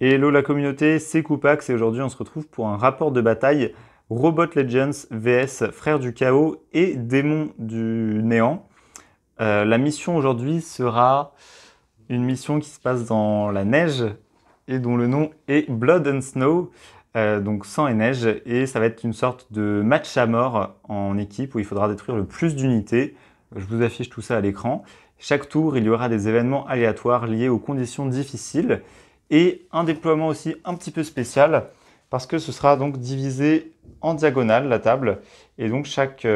Hello la communauté, c'est Koupax et aujourd'hui on se retrouve pour un rapport de bataille Robot Legends vs Frères du Chaos et Démons du Néant. La mission aujourd'hui sera une mission qui se passe dans la neige et dont le nom est Blood and Snow, donc sang et neige, et ça va être une sorte de match à mort en équipe où il faudra détruire le plus d'unités. Je vous affiche tout ça à l'écran. Chaque tour, il y aura des événements aléatoires liés aux conditions difficiles et un déploiement aussi un petit peu spécial parce que ce sera donc divisé en diagonale la table et donc chaque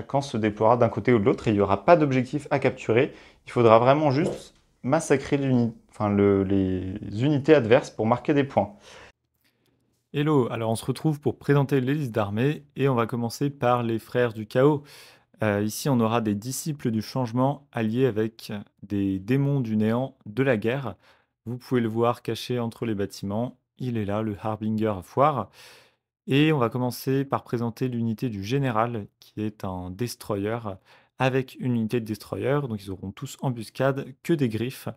camp se déploiera d'un côté ou de l'autre et il n'y aura pas d'objectif à capturer. Il faudra vraiment juste massacrer les unités adverses pour marquer des points. Hello, alors on se retrouve pour présenter les listes d'armées et on va commencer par les frères du chaos. Ici on aura des disciples du changement alliés avec des démons du néant de la guerre. Vous pouvez le voir caché entre les bâtiments. Il est là, le Harbinger Foire. Et on va commencer par présenter l'unité du général qui est un destroyer avec une unité de destroyer. Donc ils auront tous embuscade, que des griffes.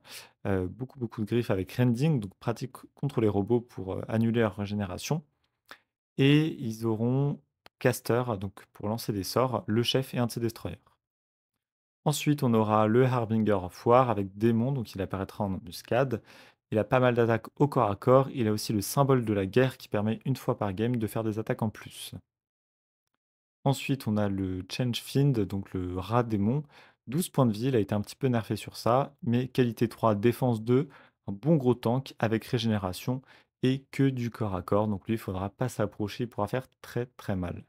Beaucoup de griffes avec rending, donc pratique contre les robots pour annuler leur régénération. Et ils auront caster, donc pour lancer des sorts, le chef et un de ses destroyers. Ensuite, on aura le Harbinger Foire avec démon, donc il apparaîtra en embuscade. Il a pas mal d'attaques au corps à corps. Il a aussi le symbole de la guerre qui permet une fois par game de faire des attaques en plus. Ensuite, on a le Change Fiend, donc le rat démon. 12 points de vie, il a été un petit peu nerfé sur ça, mais qualité 3, défense 2, un bon gros tank avec régénération et que du corps à corps. Donc lui, il faudra pas s'approcher, il pourra faire très très mal.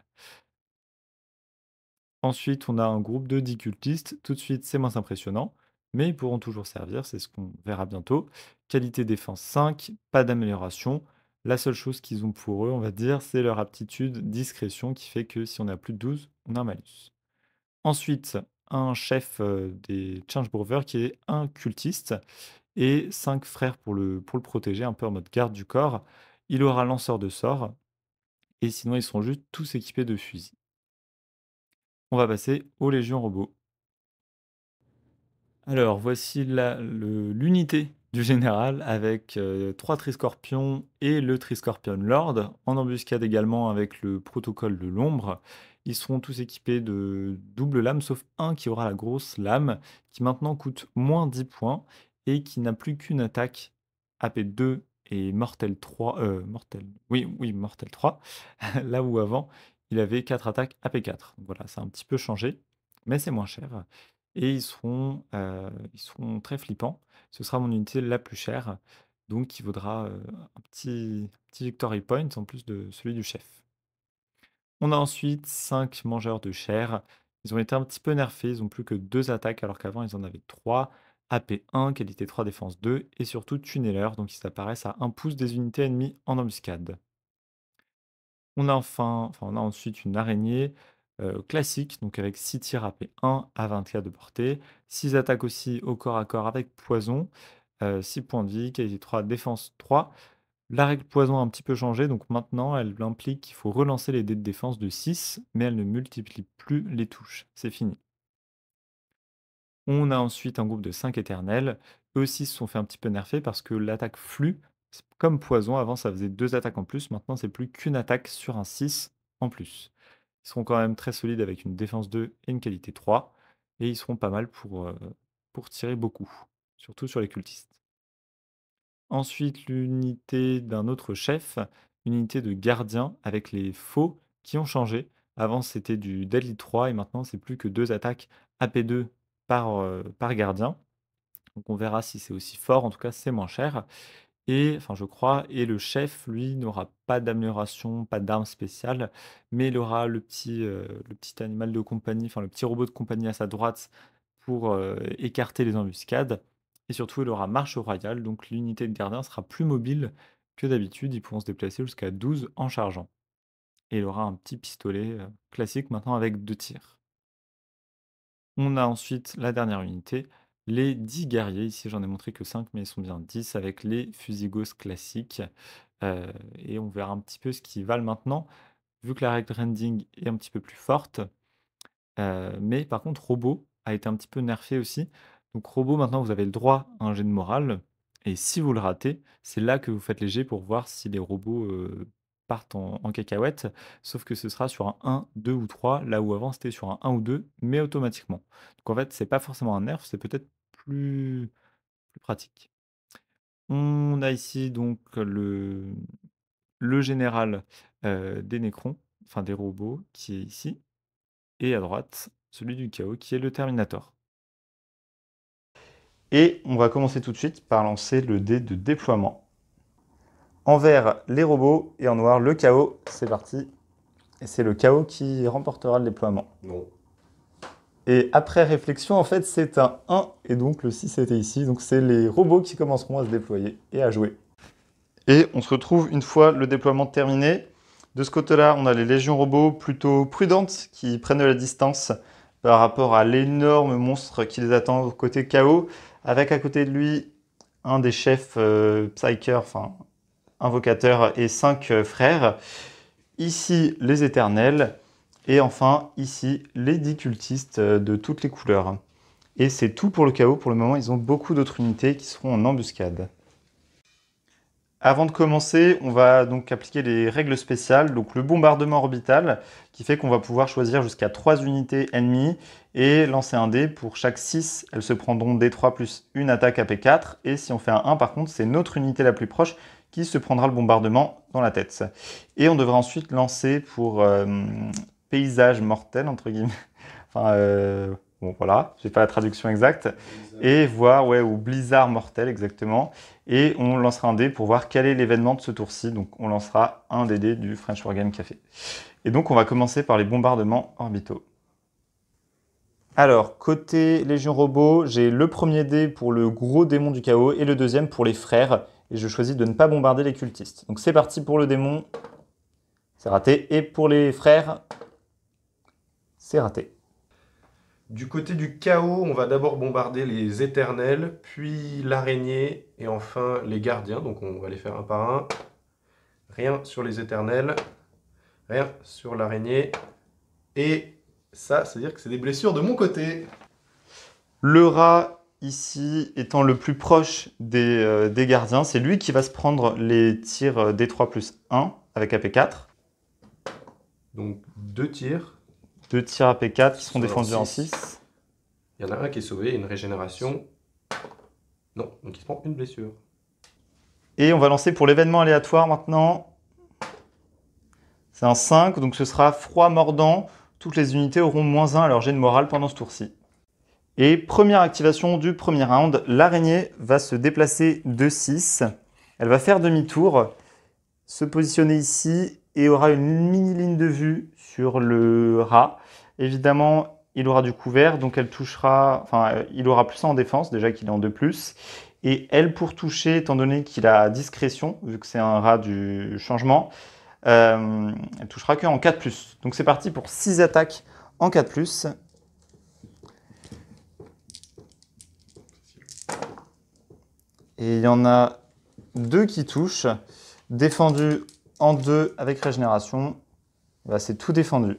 Ensuite, on a un groupe de 10 cultistes. Tout de suite, c'est moins impressionnant, mais ils pourront toujours servir, c'est ce qu'on verra bientôt. Qualité défense 5, pas d'amélioration. La seule chose qu'ils ont pour eux, on va dire, c'est leur aptitude discrétion qui fait que si on a plus de 12, on a un malus. Ensuite, un chef des Changebrovers qui est un cultiste et 5 frères pour le protéger, un peu en mode garde du corps. Il aura lanceur de sorts et sinon ils seront juste tous équipés de fusils. On va passer aux légions robots. Alors, voici l'unité du général avec 3 Triscorpions et le Triscorpion Lord, en embuscade également avec le protocole de l'ombre. Ils seront tous équipés de double lame, sauf un qui aura la grosse lame, qui maintenant coûte moins 10 points et qui n'a plus qu'une attaque AP2 et Mortel 3. Oui, Mortel 3, là où avant, il avait 4 attaques AP4. Donc voilà, ça a un petit peu changé, mais c'est moins cher. Et ils seront très flippants. Ce sera mon unité la plus chère, donc qui vaudra, un petit victory point en plus de celui du chef. On a ensuite 5 mangeurs de chair. Ils ont été un petit peu nerfés, ils ont plus que 2 attaques alors qu'avant ils en avaient 3. AP1, qualité 3, défense 2 et surtout tunneler, donc ils apparaissent à 1 pouce des unités ennemies en embuscade. On a ensuite une araignée classique, donc avec 6 tirs AP1 à 24 de portée, 6 attaques aussi au corps à corps avec poison, 6 points de vie, qualité 3, défense 3. La règle poison a un petit peu changé, donc maintenant elle implique qu'il faut relancer les dés de défense de 6, mais elle ne multiplie plus les touches. C'est fini. On a ensuite un groupe de 5 éternels. Eux aussi se sont fait un petit peu nerfer parce que l'attaque flux, c'est comme poison, avant ça faisait 2 attaques en plus, maintenant c'est plus qu'une attaque sur un 6 en plus. Ils seront quand même très solides avec une défense 2 et une qualité 3, et ils seront pas mal pour tirer beaucoup, surtout sur les cultistes. Ensuite, l'unité d'un autre chef, une unité de gardien avec les faux qui ont changé. Avant, c'était du Deadly 3 et maintenant, c'est plus que 2 attaques AP2 par gardien. Donc on verra si c'est aussi fort, en tout cas c'est moins cher. Et enfin je crois, et le chef, lui, n'aura pas d'amélioration, pas d'arme spéciale, mais il aura le petit animal de compagnie, enfin le petit robot de compagnie à sa droite pour écarter les embuscades. Et surtout, il aura marche royale, donc l'unité de gardien sera plus mobile que d'habitude. Ils pourront se déplacer jusqu'à 12 en chargeant. Et il aura un petit pistolet classique maintenant avec 2 tirs. On a ensuite la dernière unité, les 10 guerriers. Ici, j'en ai montré que 5, mais ils sont bien 10 avec les fusils Gauss classiques. Et on verra un petit peu ce qu'ils valent maintenant, vu que la règle rending est un petit peu plus forte. Mais par contre, Robot a été un petit peu nerfé aussi. Donc Robot, maintenant, vous avez le droit à un jet de morale. Et si vous le ratez, c'est là que vous faites léger pour voir si les robots partent en cacahuète, sauf que ce sera sur un 1, 2 ou 3, là où avant c'était sur un 1 ou 2, mais automatiquement. Donc en fait, c'est pas forcément un nerf, c'est peut-être plus pratique. On a ici donc le général des Nécrons, enfin des robots, qui est ici, et à droite, celui du chaos, qui est le Terminator. Et on va commencer tout de suite par lancer le dé de déploiement. En vert, les robots, et en noir, le chaos. C'est parti. Et c'est le chaos qui remportera le déploiement. Non. Et après réflexion, en fait, c'est un 1, et donc le 6 était ici. Donc c'est les robots qui commenceront à se déployer et à jouer. Et on se retrouve une fois le déploiement terminé. De ce côté-là, on a les légions robots plutôt prudentes qui prennent de la distance par rapport à l'énorme monstre qui les attend au côté chaos, avec à côté de lui un des chefs psychers, enfin invocateurs et 5 frères. Ici, les éternels. Et enfin, ici, les 10 cultistes de toutes les couleurs. Et c'est tout pour le chaos. Pour le moment, ils ont beaucoup d'autres unités qui seront en embuscade. Avant de commencer, on va donc appliquer les règles spéciales. Donc le bombardement orbital, qui fait qu'on va pouvoir choisir jusqu'à 3 unités ennemies et lancer un dé. Pour chaque 6, elles se prendront D3 plus une attaque AP4. Et si on fait un 1, par contre, c'est notre unité la plus proche qui se prendra le bombardement dans la tête. Et on devra ensuite lancer pour paysage mortel, entre guillemets. Enfin, bon voilà, j'ai pas la traduction exacte. Et voir, ouais, ou blizzard mortel, exactement. Et on lancera un dé pour voir quel est l'événement de ce tour-ci. Donc on lancera un des dés du French Wargame Café. Et donc on va commencer par les bombardements orbitaux. Alors, côté Légion Robot, j'ai le premier dé pour le gros démon du chaos et le deuxième pour les frères. Et je choisis de ne pas bombarder les cultistes. Donc c'est parti pour le démon. C'est raté. Et pour les frères, c'est raté. Du côté du chaos, on va d'abord bombarder les éternels, puis l'araignée et enfin les gardiens. Donc on va les faire un par un. Rien sur les éternels, rien sur l'araignée. Et ça, c'est-à-dire que c'est des blessures de mon côté. Le rat, ici, étant le plus proche des gardiens, c'est lui qui va se prendre les tirs D3 plus 1 avec AP4. Donc 2 tirs. 2 tirs AP4 qui seront Sur défendus en six. 6. Il y en a un qui est sauvé, une régénération. Non, donc il se prend une blessure. Et on va lancer pour l'événement aléatoire maintenant. C'est un 5, donc ce sera froid mordant. Toutes les unités auront -1 à leur jet de morale pendant ce tour-ci. Et première activation du premier round, l'araignée va se déplacer de 6. Elle va faire demi-tour, se positionner ici et aura une mini ligne de vue sur le rat. Évidemment, il aura du couvert, donc elle touchera, enfin, il aura plus en défense, déjà qu'il est en 2+. Et elle, pour toucher, étant donné qu'il a discrétion, vu que c'est un rat du changement, elle touchera que en 4+. Donc c'est parti pour 6 attaques en 4+. Et il y en a 2 qui touchent, défendu en 2 avec régénération. Bah, c'est tout défendu.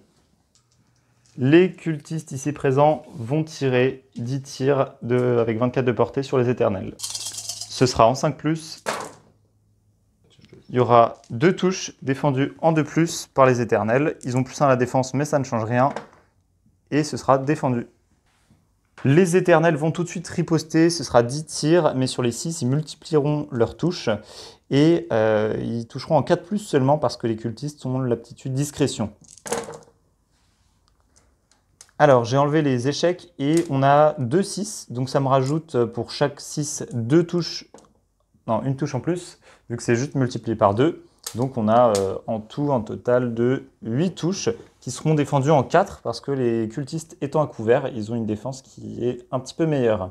Les cultistes ici présents vont tirer 10 tirs avec 24 de portée sur les éternels. Ce sera en 5+. Il y aura 2 touches défendues en 2+, par les éternels. Ils ont +1 à la défense, mais ça ne change rien. Et ce sera défendu. Les éternels vont tout de suite riposter. Ce sera 10 tirs, mais sur les 6, ils multiplieront leurs touches. Et ils toucheront en 4+, seulement parce que les cultistes ont l'aptitude discrétion. Alors, j'ai enlevé les échecs et on a 2 6. Donc ça me rajoute pour chaque 6 2 touches. Non, une touche en plus, vu que c'est juste multiplié par 2. Donc on a en tout un total de 8 touches qui seront défendues en 4 parce que les cultistes étant à couvert, ils ont une défense qui est un petit peu meilleure.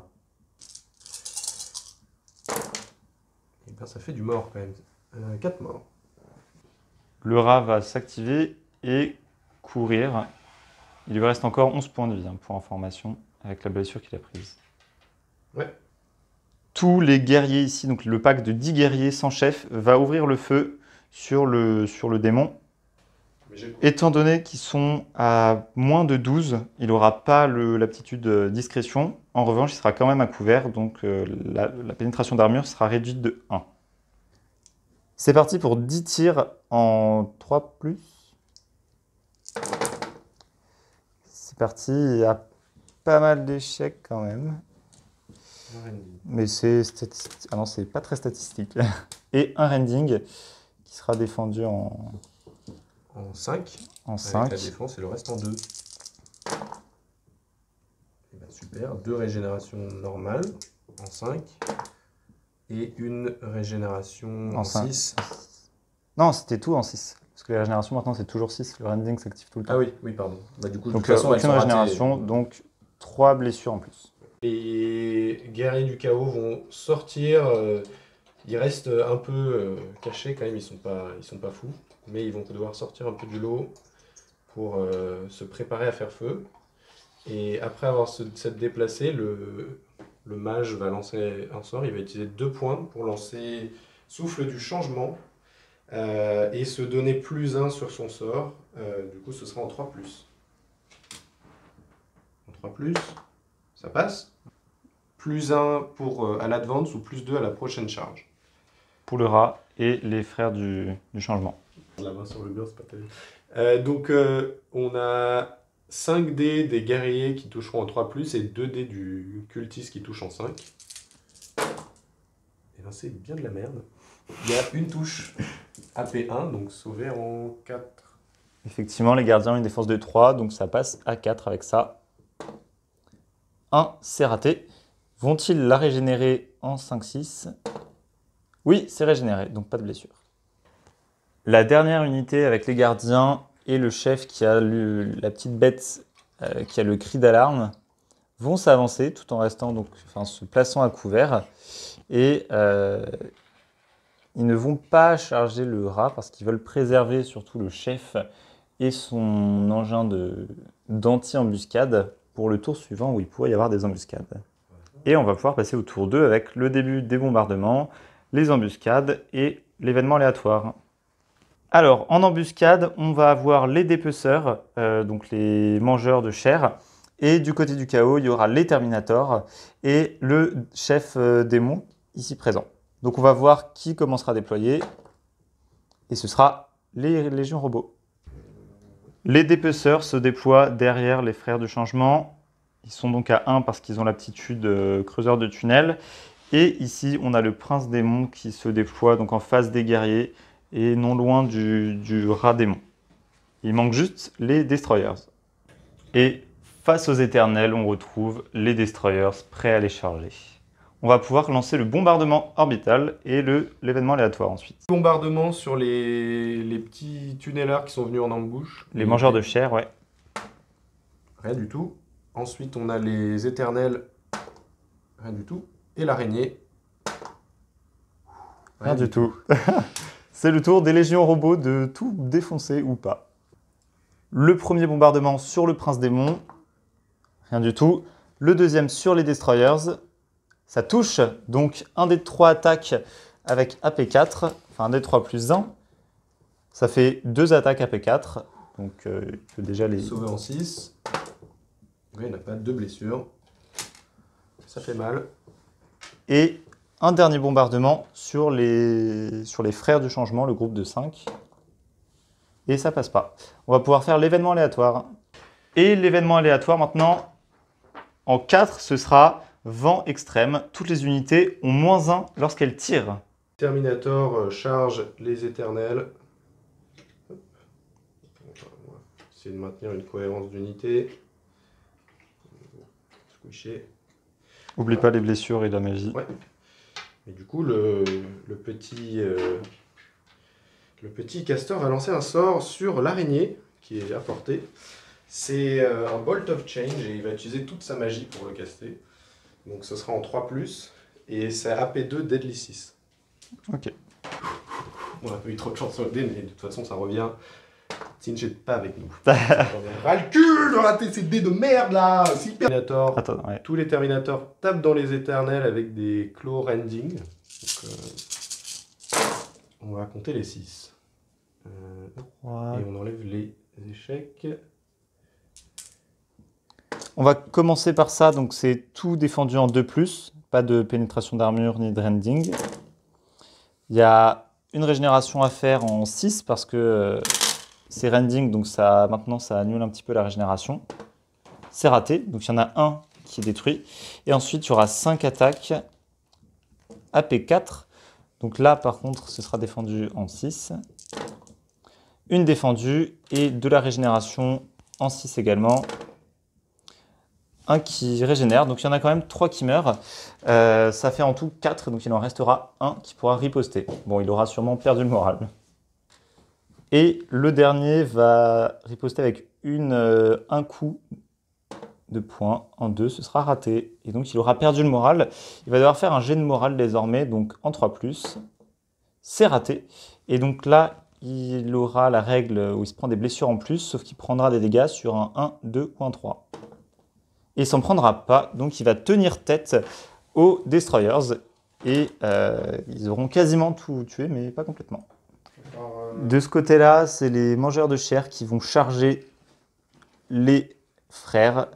Et bien ça fait du mort quand même. 4 morts. Le rat va s'activer et courir. Il lui reste encore 11 points de vie, pour information, avec la blessure qu'il a prise. Ouais. Tous les guerriers ici, donc le pack de 10 guerriers sans chef, va ouvrir le feu sur le démon. Étant donné qu'ils sont à moins de 12, il n'aura pas l'aptitude discrétion. En revanche, il sera quand même à couvert, donc la pénétration d'armure sera réduite de 1. C'est parti pour 10 tirs en 3+. C'est parti, il y a pas mal d'échecs quand même. Mais c'est ah non, c'est pas très statistique. Et un rending qui sera défendu en 5. En Avec 5. la défense et le reste en 2. Et ben super, 2 régénérations normales en 5 et une régénération en 6. Non, c'était tout en 6. Parce que les régénérations maintenant c'est toujours 6, le rending s'active tout le temps. Ah oui, oui, pardon. Bah, du coup, Donc de toute façon, elles aucune sont régénération, ratées. donc 3 blessures en plus. Les guerriers du chaos vont sortir. Ils restent un peu cachés quand même, ils sont pas fous. Mais ils vont devoir sortir un peu du lot pour se préparer à faire feu. Et après avoir s'être déplacé, le mage va lancer un sort. Il va utiliser 2 points pour lancer Souffle du changement et se donner +1 sur son sort. Du coup, ce sera en 3+. En 3+, ça passe. +1 pour à l'advance ou +2 à la prochaine charge. Pour le rat et les frères du changement. La main sur le mur, c'est pas terrible. Donc, on a 5 dés des guerriers qui toucheront en 3+, et 2 dés du cultiste qui touche en 5. Et ben c'est bien de la merde. Il y a une touche AP1, donc sauvé en 4. Effectivement, les gardiens ont une défense de 3, donc ça passe à 4 avec ça. 1, c'est raté. Vont-ils la régénérer en 5-6? Oui, c'est régénéré, donc pas de blessure. La dernière unité avec les gardiens et le chef qui a la petite bête qui a le cri d'alarme vont s'avancer tout en restant se plaçant à couvert. Et ils ne vont pas charger le rat parce qu'ils veulent préserver surtout le chef et son engin d'anti-embuscade pour le tour suivant où il pourrait y avoir des embuscades. Et on va pouvoir passer au tour 2 avec le début des bombardements, les embuscades et l'événement aléatoire. Alors, en embuscade, on va avoir les dépeceurs, donc les mangeurs de chair. Et du côté du chaos, il y aura les Terminators et le chef démon ici présent. Donc on va voir qui commencera à déployer. Et ce sera les légions robots. Les dépeceurs se déploient derrière les frères du changement. Ils sont donc à 1 parce qu'ils ont l'aptitude creuseur de tunnel. Et ici, on a le prince démon qui se déploie donc en face des guerriers et non loin du rat démon. Il manque juste les destroyers. Et face aux éternels, on retrouve les destroyers prêts à les charger. On va pouvoir lancer le bombardement orbital et l'événement aléatoire ensuite. Bombardement sur les petits tunnelers qui sont venus en embouche. Les mangeurs de chair, ouais. Rien du tout. Ensuite, on a les éternels. Rien du tout. Et l'araignée. Rien du tout. C'est le tour des légions robots de tout défoncer ou pas. Le premier bombardement sur le prince démon. Rien du tout. Le deuxième sur les destroyers. Ça touche, donc un des 3 attaques avec AP4, enfin un des 3 +1. Ça fait 2 attaques AP4, donc il peut déjà les... Sauvé en 6. Oui, il n'a pas de blessure. Ça fait mal. Et un dernier bombardement sur les frères du changement, le groupe de 5. Et ça passe pas. On va pouvoir faire l'événement aléatoire. Et l'événement aléatoire maintenant, en 4, ce sera... Vent extrême, toutes les unités ont -1 lorsqu'elles tirent. Terminator charge les éternels. Hop. On va essayer de maintenir une cohérence d'unité. Squisher. Oublie pas les blessures et la magie. Ouais. Et du coup, le petit castor va lancer un sort sur l'araignée qui est à portée. C'est un Bolt of Change et il va utiliser toute sa magie pour le caster. Donc ce sera en 3+, et c'est AP2 Deadly 6. Ok. On a pas eu trop de chance sur le dé, mais de toute façon ça revient. Sinch n'est pas avec nous. Ça reviendra le cul de rater ces dés de merde là. Terminator. Attends, ouais. Tous les Terminators tapent dans les éternels avec des claw rending. Donc, on va compter les 6. Et on enlève les échecs. On va commencer par ça, donc c'est tout défendu en 2+, pas de pénétration d'armure ni de rending. Il y a une régénération à faire en 6 parce que c'est rending, donc maintenant ça annule un petit peu la régénération. C'est raté, donc il y en a un qui est détruit. Et ensuite il y aura 5 attaques AP4. Donc là par contre ce sera défendu en 6. Une défendue et de la régénération en 6 également. Un qui régénère, donc il y en a quand même 3 qui meurent. Ça fait en tout 4, donc il en restera un qui pourra riposter. Bon, il aura sûrement perdu le moral. Et le dernier va riposter avec un coup de poing en 2, ce sera raté. Et donc il aura perdu le moral. Il va devoir faire un jet de moral désormais, donc en 3+. C'est raté. Et donc là, il aura la règle où il se prend des blessures en plus, sauf qu'il prendra des dégâts sur un 1, 2 ou un 3. Et il s'en prendra pas, donc il va tenir tête aux Destroyers. Et ils auront quasiment tout tué, mais pas complètement. De ce côté-là, c'est les mangeurs de chair qui vont charger les frères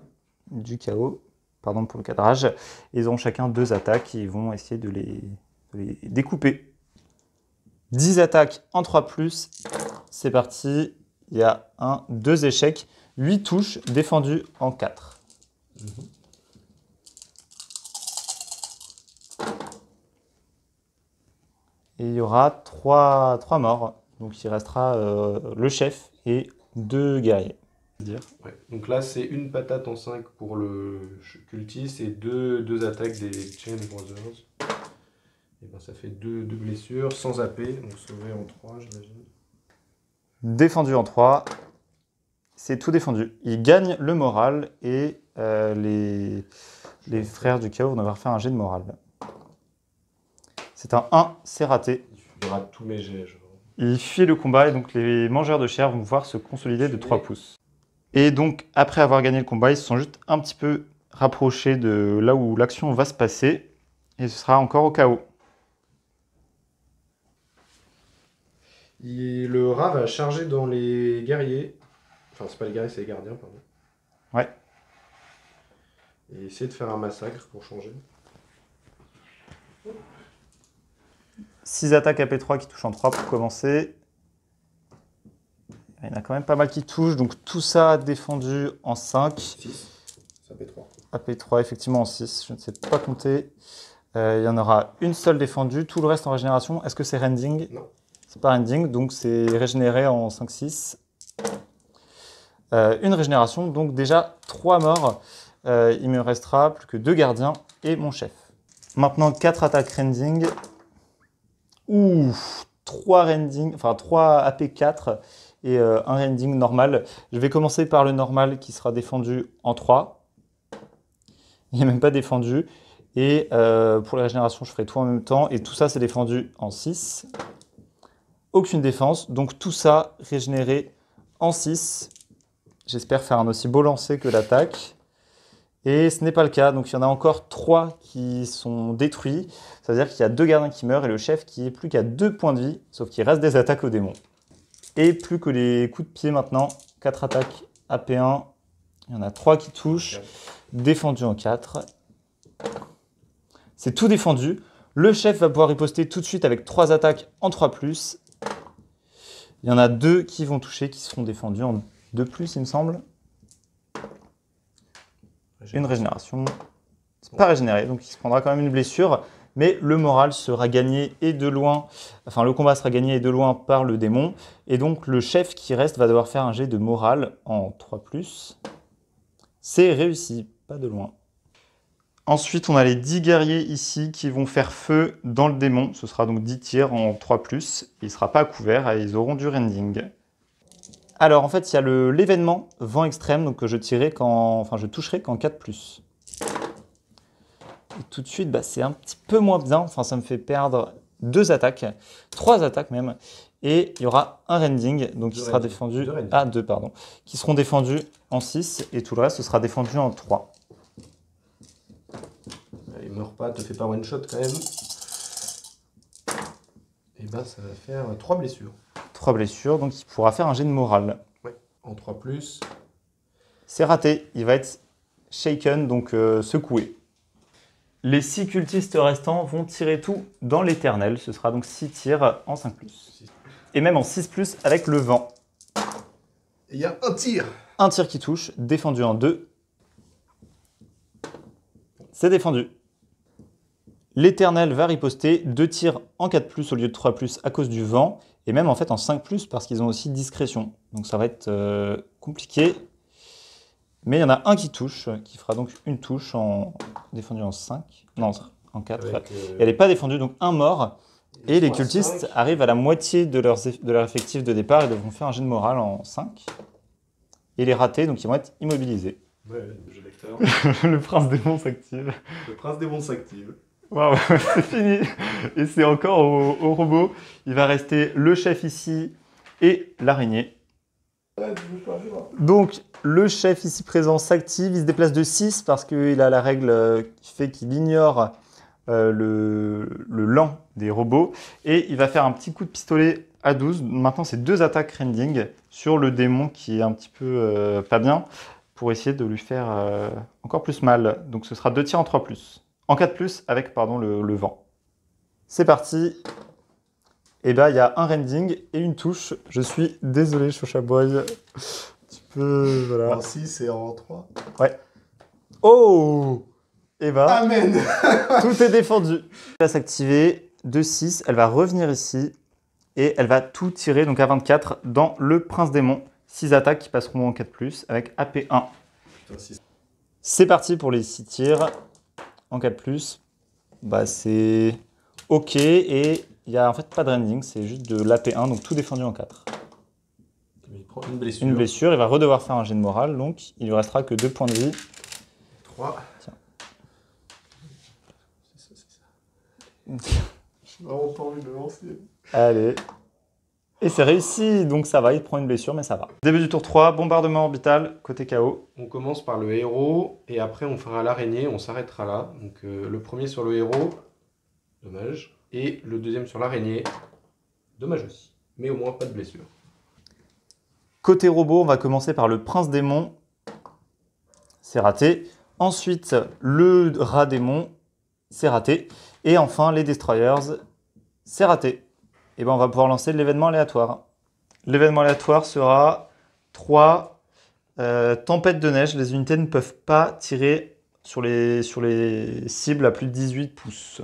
du chaos. Pardon pour le cadrage. Ils auront chacun 2 attaques et ils vont essayer de les découper. 10 attaques en 3+. C'est parti. Il y a 2 échecs. 8 touches défendues en 4. Et il y aura 3 morts. Donc il restera le chef et 2 guerriers. Ouais. Donc là, c'est une patate en 5 pour le cultiste et 2 attaques des Chain Brothers. Et ben, ça fait 2 blessures sans AP, donc sauvé en 3, j'imagine. Défendu en 3. C'est tout défendu. Il gagne le moral et les frères du chaos vont devoir faire un jet de moral. C'est un 1, c'est raté. Il rate tous mes jets, genre. Il fuit le combat et donc les mangeurs de chair vont pouvoir se consolider de 3 pouces. Et donc, après avoir gagné le combat, ils se sont juste un petit peu rapprochés de là où l'action va se passer. Et ce sera encore au chaos. Le rat va charger dans les guerriers. Enfin, c'est pas les guerriers, c'est les gardiens, pardon. Ouais. Et essayer de faire un massacre pour changer. 6 attaques à P3 qui touchent en 3 pour commencer. Il y en a quand même pas mal qui touchent, donc tout ça défendu en 5. 6, ça fait 3. AP3 effectivement en 6, je ne sais pas compter. Il y en aura une seule défendue, tout le reste en régénération. Est-ce que c'est rending? Non. C'est pas rending, donc c'est régénéré en 5-6. Une régénération, donc déjà 3 morts. Il me restera plus que 2 gardiens et mon chef. Maintenant 4 attaques rending. Ouf, 3 rending, enfin 3 AP4 et un rending normal. Je vais commencer par le normal qui sera défendu en 3. Il n'est même pas défendu. Et pour la régénération, je ferai tout en même temps. Et tout ça, c'est défendu en 6. Aucune défense. Donc tout ça régénéré en 6. J'espère faire un aussi beau lancer que l'attaque. Et ce n'est pas le cas. Donc il y en a encore 3 qui sont détruits. C'est-à-dire qu'il y a 2 gardiens qui meurent et le chef qui est plus qu'à 2 points de vie. Sauf qu'il reste des attaques aux démons. Et plus que les coups de pied maintenant. 4 attaques AP1. Il y en a 3 qui touchent. Défendu en 4. C'est tout défendu. Le chef va pouvoir riposter tout de suite avec 3 attaques en 3+. Il y en a 2 qui vont toucher, qui seront défendus en 2+, il me semble. Une régénération. C'est pas régénéré, donc il se prendra quand même une blessure. Mais le moral sera gagné et de loin. Enfin, le combat sera gagné et de loin par le démon. Et donc, le chef qui reste va devoir faire un jet de moral en 3+. C'est réussi, pas de loin. Ensuite, on a les 10 guerriers ici qui vont faire feu dans le démon. Ce sera donc 10 tirs en 3+. Il ne sera pas à couvert et ils auront du rending. Alors, en fait, il y a l'événement vent extrême donc, que je toucherai qu'en 4+. Et tout de suite, c'est un petit peu moins bien. Enfin, ça me fait perdre 2 attaques, 3 attaques même. Et il y aura un rending, donc qui sera défendu... Ah, 2, pardon. Qui seront défendus en 6 et tout le reste, ce sera défendu en 3. Il meurt pas, te fait pas one shot quand même. Et ben ça va faire 3 blessures. 3 blessures, donc il pourra faire un jet de morale. Ouais, en 3+. C'est raté, il va être shaken, donc secoué. Les 6 cultistes restants vont tirer tout dans l'éternel. Ce sera donc 6 tirs en 5+. Et même en 6+, avec le vent. Il y a un tir. Un tir qui touche, défendu en 2. C'est défendu. L'éternel va riposter, 2 tirs en 4+, au lieu de 3+, à cause du vent. Et même en fait en 5+, parce qu'ils ont aussi discrétion. Donc ça va être compliqué. Mais il y en a un qui touche, qui fera donc une touche défendue en 5. Non, en 4. Avec, Et elle n'est pas défendue, donc un mort. Et les 3, cultistes 5. arrivent à la moitié de leur effectif de départ et devront faire un jet de morale en 5. Et les ratés, donc ils vont être immobilisés. Ouais, le jeu d'acteur. Le prince démon s'active. Le prince démon s'active. Waouh, c'est fini. Et c'est encore au robot. Il va rester le chef ici et l'araignée. Donc, le chef ici présent s'active. Il se déplace de 6 parce qu'il a la règle qui fait qu'il ignore le lent des robots. Et il va faire un petit coup de pistolet à 12. Maintenant, c'est 2 attaques rending sur le démon qui est un petit peu pas bien pour essayer de lui faire encore plus mal. Donc, ce sera 2 tirs en 3+. En 4+, avec pardon, le vent. C'est parti. Et bien, il y a un rending et une touche. Je suis désolé, Shosha Boy. Tu peux... Voilà. En 6 et en 3. Ouais. Oh. Et ben, Amen. tout est défendu. Elle va s'activer de 6. Elle va revenir ici. Et elle va tout tirer, donc à 24, dans le prince démon. 6 attaques qui passeront en 4+, avec AP1. Putain, 6. C'est parti pour les 6 tirs. En 4+, bah c'est ok et il n'y a en fait pas de rending, c'est juste de l'AP1, donc tout défendu en 4. Il prend une blessure. Une blessure, il va redevoir faire un jet de morale, donc il lui restera que 2 points de vie. 3. Tiens. C'est ça. J'ai vraiment pas envie de le lancer. Allez. Et c'est réussi, donc ça va, il prend une blessure, mais ça va. Début du tour 3, bombardement orbital, côté KO. On commence par le héros et après on fera l'araignée, on s'arrêtera là. Donc le premier sur le héros, dommage. Et le deuxième sur l'araignée, dommage aussi. Mais au moins pas de blessure. Côté robot, on va commencer par le prince démon. C'est raté. Ensuite, le rat démon. C'est raté. Et enfin, les destroyers. C'est raté. Et ben, on va pouvoir lancer l'événement aléatoire. L'événement aléatoire sera 3 tempêtes de neige. Les unités ne peuvent pas tirer sur les cibles à plus de 18 pouces.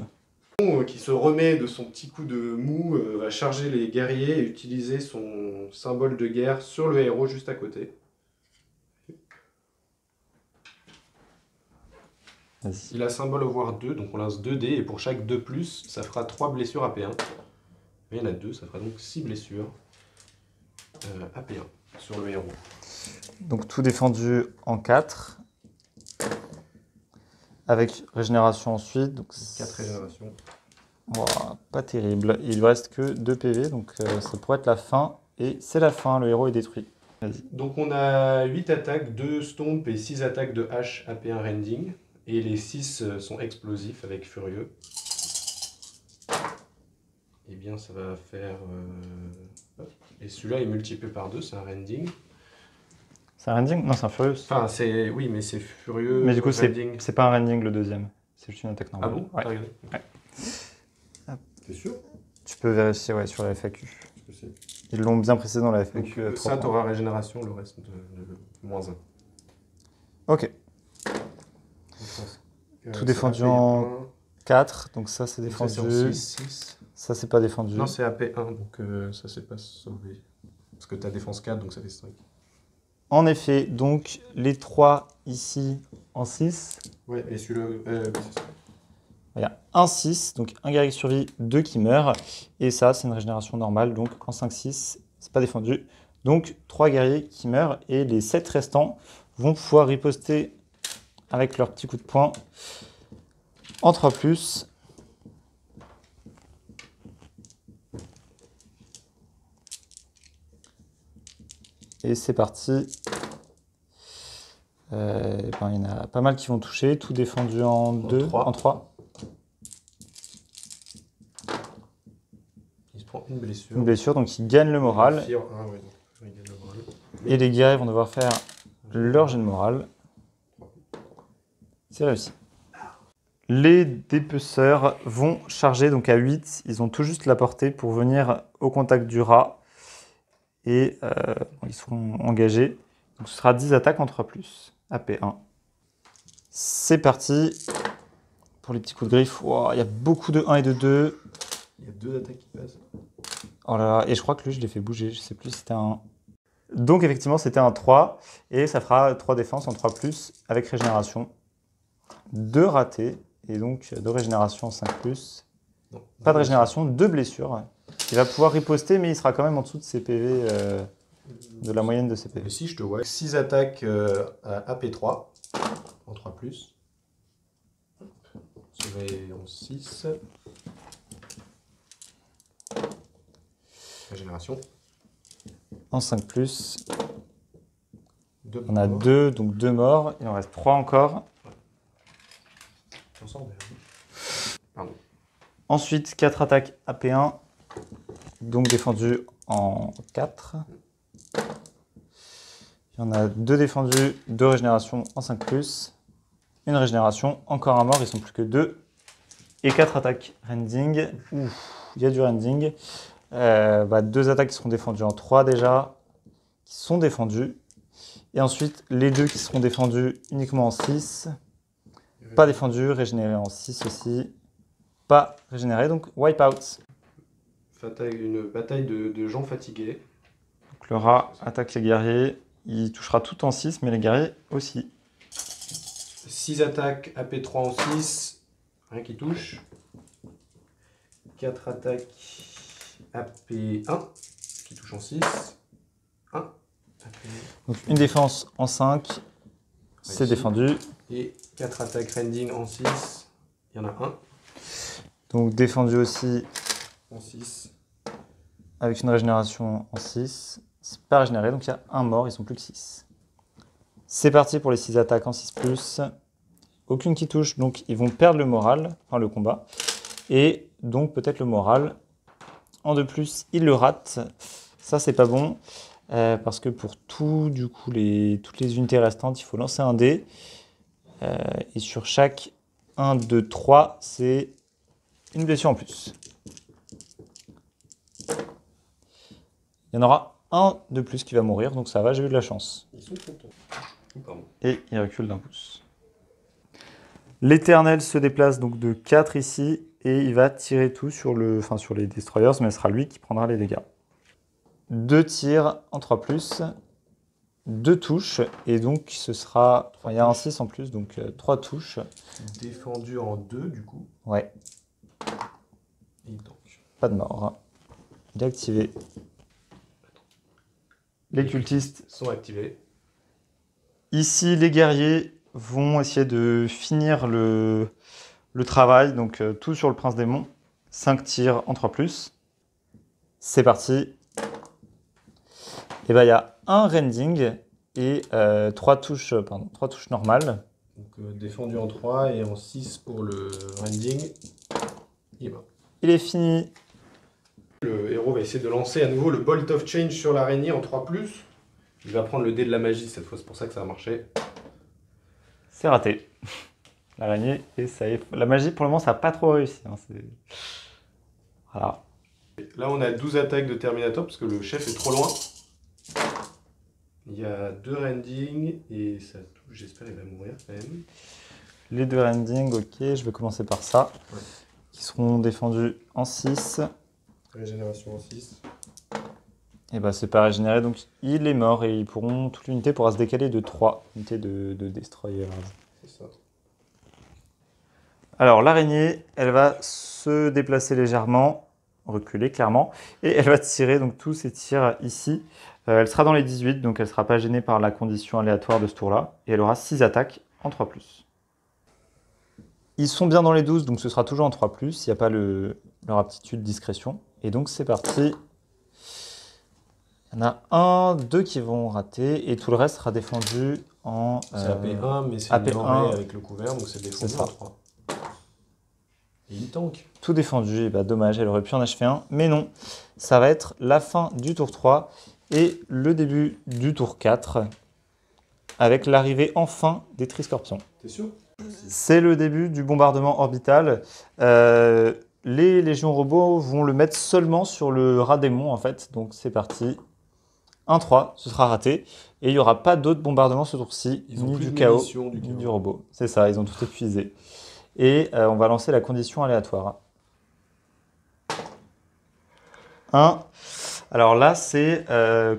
Qui se remet de son petit coup de mou, va charger les guerriers et utiliser son symbole de guerre sur le héros juste à côté. Vas-y. Il a symbole avoir 2, donc on lance 2 dés et pour chaque 2+, ça fera 3 blessures AP1. Et il y en a 2, ça fera donc 6 blessures AP1 sur le héros. Donc tout défendu en 4. Avec régénération ensuite. Donc 4 régénérations. Wow, pas terrible. Il lui reste que 2 PV, donc ça pourrait être la fin. Et c'est la fin, le héros est détruit. Vas-y. Donc on a 8 attaques, 2 stomp et 6 attaques de hache AP1 rending. Et les 6 sont explosifs avec furieux. Eh bien ça va faire... Et celui-là est multiplié par 2, c'est un rending. C'est un rending? Non, c'est un furieux. Enfin, c'est... Oui, mais c'est furieux. Mais du coup, rending. c'est pas un rending le deuxième. C'est juste une attaque Ah normale. bon? Ouais. T'as regardé? Ouais. T'es sûr? Tu peux vérifier ouais, sur la FAQ. Parce que c'est- Ils l'ont bien précisé dans la FAQ. Donc, ça, t'auras régénération, le reste de moins 1. Ok. Tout défendu en 4, donc ça c'est défendu. 6. Ça c'est pas défendu. Non, c'est AP1, donc ça c'est pas sauvé. Parce que t'as défense 4, donc ça fait 5. En effet, donc les 3 ici en 6. Ouais, et celui-là, c'est ça. Il y a un 6, donc un guerrier qui survit, 2 qui meurent. Et ça, c'est une régénération normale, donc en 5-6, c'est pas défendu. Donc 3 guerriers qui meurent et les 7 restants vont pouvoir riposter avec leur petit coup de poing en 3+. Et c'est parti. Il y en a pas mal qui vont toucher, tout défendu en 2, en 3. Il se prend une blessure. Une blessure, donc il gagne le moral. Ah ouais, donc il gagne le moral. Et les guerriers vont devoir faire leur jet de morale. C'est réussi. Les dépeceurs vont charger donc à 8. Ils ont tout juste la portée pour venir au contact du rat. Et ils seront engagés. Donc ce sera 10 attaques en 3+. AP1. C'est parti. Pour les petits coups de griffe. Wow, il y a beaucoup de 1 et de 2. Il y a 2 attaques qui passent. Oh là là, et je crois que lui, je l'ai fait bouger. Je sais plus si c'était un 1. Donc effectivement, c'était un 3. Et ça fera 3 défenses en 3+, avec régénération. 2 ratés. Et donc 2 régénération en 5+. Non, Pas de régénération, 2 blessures. Il va pouvoir riposter, mais il sera quand même en dessous de ses PV, de la moyenne de ses PV. Ici, je te vois. 6 attaques à AP3 en 3+. Sauvé en 6. Régénération. En 5+. Deux On a morts. 2, donc 2 morts. Il en reste 3 encore. On s'en bien. Pardon. Ensuite, 4 attaques AP1. Donc défendues en 4. Il y en a 2 défendus, 2 régénérations en 5+. Une régénération, encore un mort, ils sont plus que 2. Et 4 attaques rending. Ouf, il y a du rending. 2 attaques qui seront défendues en 3 déjà, qui sont défendues. Et ensuite, les 2 qui seront défendus uniquement en 6. Pas défendus, régénérés en 6 aussi. Pas régénérés, donc wipe out. Une bataille de gens fatigués. Donc le rat attaque les guerriers. Il touchera tout en 6, mais les guerriers aussi. 6 attaques AP3 en 6. Rien qui touche. 4 attaques AP1 qui touche en 6. 1. Donc une défense en 5, c'est défendu. Et 4 attaques rending en 6. Il y en a 1 Donc défendu aussi en 6. avec une régénération en 6. C'est pas régénéré, donc il y a un mort, ils sont plus que 6. C'est parti pour les 6 attaques en 6+. Aucune qui touche, donc ils vont perdre le moral, enfin le combat. Et donc peut-être le moral. En 2+, ils le ratent. Ça, c'est pas bon. Parce que pour toutes les unités restantes, il faut lancer un dé. Et sur chaque 1, 2, 3, c'est une blessure en plus. Il y en aura un de plus qui va mourir, donc ça va, j'ai eu de la chance. Ils sont contents. Pardon. Et il recule d'1 pouce. L'Éternel se déplace donc de 4 ici, et il va tirer tout sur les Destroyers, mais ce sera lui qui prendra les dégâts. 2 tirs en 3+, 2 touches, et donc ce sera... il y a un 6 en plus, donc 3 touches. Défendu en 2 du coup. Ouais, Et donc. pas de mort. Il est activé. Les cultistes sont activés. Ici, les guerriers vont essayer de finir le travail, donc tout sur le prince démon. 5 tirs en 3+. C'est parti. Et il y a un rending et 3 touches normales. Donc défendu en 3 et en 6 pour le rending. Il est mort. Il est fini. Le héros va essayer de lancer à nouveau le Bolt of Change sur l'araignée en 3+. Il va prendre le dé de la magie cette fois, c'est pour ça que ça a marché. C'est raté. L'araignée est safe. La magie, pour le moment, ça n'a pas trop réussi. Hein. Voilà. Là, on a 12 attaques de Terminator parce que le chef est trop loin. Il y a 2 rendings et ça touche, j'espère qu'il va mourir quand même. Les 2 rendings, ok, je vais commencer par ça. Ouais. Qui seront défendus en 6. Régénération en 6. Et c'est pas régénéré, donc il est mort et toute l'unité pourra se décaler de 3 unités de destroyer. C'est ça. Alors l'araignée, elle va se déplacer légèrement, reculer clairement, et elle va tirer donc tous ses tirs ici. Elle sera dans les 18, donc elle ne sera pas gênée par la condition aléatoire de ce tour-là, et elle aura 6 attaques en 3+. Ils sont bien dans les 12, donc ce sera toujours en 3+, il n'y a pas leur aptitude discrétion. Et donc c'est parti. Il y en a 1, 2 qui vont rater, et tout le reste sera défendu en... C'est AP1, mais c'est AP1 avec le couvert, donc c'est défendu en 3. Et il tank. Tout défendu, et dommage, elle aurait pu en achever un, mais non. Ça va être la fin du tour 3 et le début du tour 4, avec l'arrivée enfin des Triscorpions. T'es sûr? C'est le début du bombardement orbital. Les légions robots vont le mettre seulement sur le rat démon en fait. Donc c'est parti. 1-3, ce sera raté. Et il n'y aura pas d'autres bombardements ce tour-ci, Ils ont ni plus du de chaos, munitions, du ni chaos. du robot. C'est ça, ils ont tout épuisé. Et on va lancer la condition aléatoire. 1. Alors là, c'est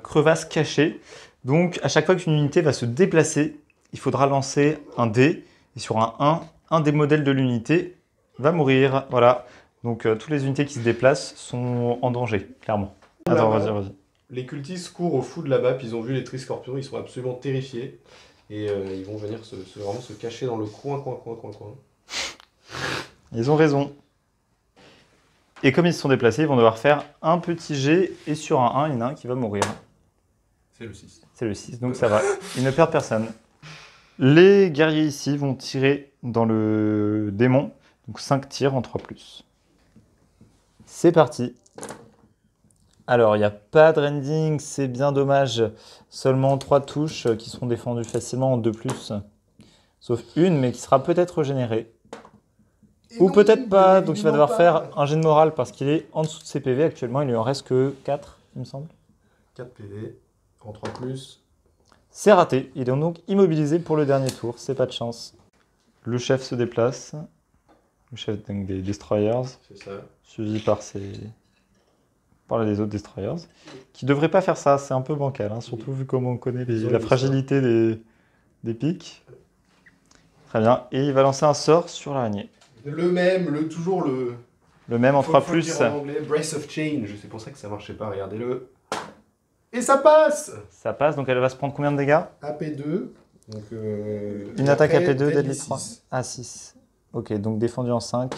crevasse cachée. Donc à chaque fois qu'une unité va se déplacer, il faudra lancer un dé. Et sur un des modèles de l'unité va mourir. Voilà. Donc toutes les unités qui se déplacent sont en danger, clairement. Attends, vas-y. Les cultistes courent au fond de la map, ils ont vu les Triscorpions, ils sont absolument terrifiés. Et ils vont venir vraiment se cacher dans le coin. Ils ont raison. Et comme ils se sont déplacés, ils vont devoir faire un petit jet. Et sur un 1, il y en a un qui va mourir. C'est le 6. C'est le 6, donc ça va. Ils ne perdent personne. Les guerriers ici vont tirer dans le démon. Donc 5 tirs en 3+. C'est parti. Alors, il n'y a pas de rending, c'est bien dommage. Seulement 3 touches qui seront défendues facilement en 2+. Sauf une, mais qui sera peut-être régénérée. Ou peut-être pas, donc il va devoir faire un jet de morale parce qu'il est en dessous de ses PV. Actuellement, il lui en reste que 4, il me semble. 4 PV en 3+. C'est raté. Il est donc immobilisé pour le dernier tour. C'est pas de chance. Le chef se déplace. Le chef donc, des Destroyers. C'est ça. Suivi par les autres Destroyers. Qui ne devraient pas faire ça. C'est un peu bancal. Hein, surtout vu comment on connaît la fragilité des pics. Très bien. Et il va lancer un sort sur l'araignée. Le même, toujours le... Le même en Faut le 3+. dire en anglais, Breath of Change. C'est pour ça que ça marchait pas, regardez-le. Et ça passe. Ça passe, donc elle va se prendre combien de dégâts? AP2. Donc, Une attaque après, AP2, Deadly Deadly 3. 6. Ah, 6. Ok, donc défendu en 5.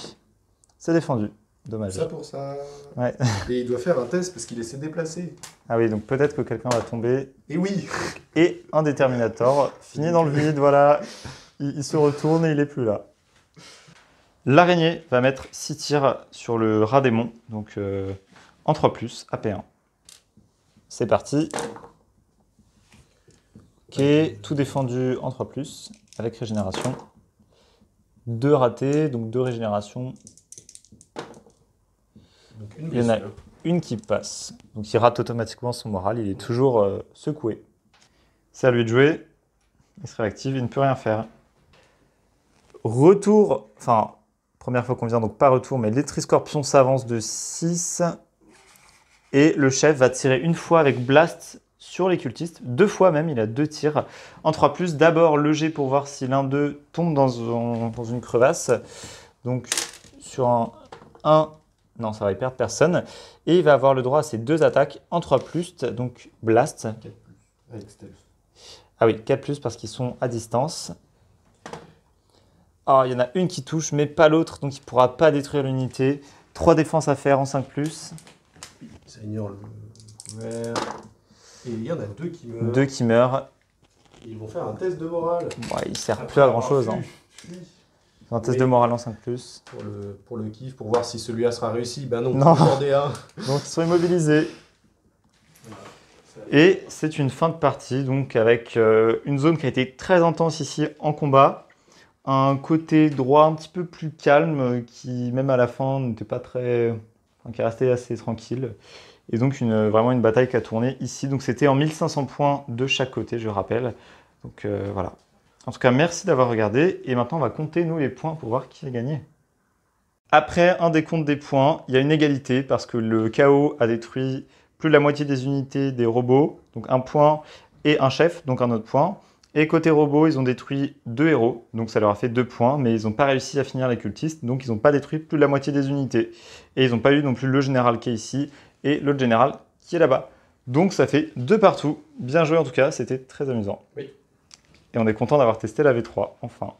C'est défendu. Dommage. Ça pour ça. Ouais. Et il doit faire un test parce qu'il essaie de déplacer. Ah oui, donc peut-être que quelqu'un va tomber. Et oui. Et un Déterminator finit dans le vide, voilà. Il se retourne et il n'est plus là. L'araignée va mettre 6 tirs sur le rat démon, donc en 3+, AP1. C'est parti. Ok, tout défendu en 3+, avec régénération. 2 ratés, donc 2 régénérations. Donc une Il y en a blessure. une qui passe. Donc il rate automatiquement son moral, il est toujours secoué. C'est à lui de jouer. Il se réactive, il ne peut rien faire. Retour, enfin, première fois qu'on vient, donc pas retour, mais les Triscorpions s'avancent de 6. Et le chef va tirer une fois avec Blast sur les cultistes. 2 fois même, il a 2 tirs en 3+. D'abord le jet pour voir si l'un d'eux tombe dans une crevasse. Donc sur un 1, non, ça va y perdre personne. Et il va avoir le droit à ses 2 attaques en 3+, donc Blast. 4+. Avec stealth. Ah oui, 4+, parce qu'ils sont à distance. Ah, il y en a une qui touche, mais pas l'autre, donc il ne pourra pas détruire l'unité. 3 défenses à faire en 5+. Ça ignore le couvert. Et il y en a 2 qui meurent. 2 qui meurent. Ils vont faire un test de morale. Ouais, il ne sert Après plus à avoir grand-chose. Hein. fui. Un test Oui. de morale en 5+. Pour le kiff, pour voir si celui-là sera réussi. Ben non, Non. j'en ai un. Donc ils sont immobilisés. Et c'est une fin de partie, donc avec une zone qui a été très intense ici en combat. Un côté droit un petit peu plus calme, qui même à la fin n'était pas très... Enfin, qui est resté assez tranquille. Et donc vraiment une bataille qui a tourné ici. Donc c'était en 1500 points de chaque côté, je rappelle. Donc voilà. En tout cas, merci d'avoir regardé. Et maintenant, on va compter, nous, les points pour voir qui a gagné. Après un décompte des points, il y a une égalité parce que le chaos a détruit plus de la moitié des unités des robots. Donc un point et un chef, donc un autre point. Et côté robot, ils ont détruit 2 héros, donc ça leur a fait 2 points, mais ils n'ont pas réussi à finir les cultistes, donc ils n'ont pas détruit plus de la moitié des unités. Et ils n'ont pas eu non plus le général qui est ici, et l'autre général qui est là-bas. Donc ça fait 2 partout. Bien joué en tout cas, c'était très amusant. Oui. Et on est content d'avoir testé la V3, enfin.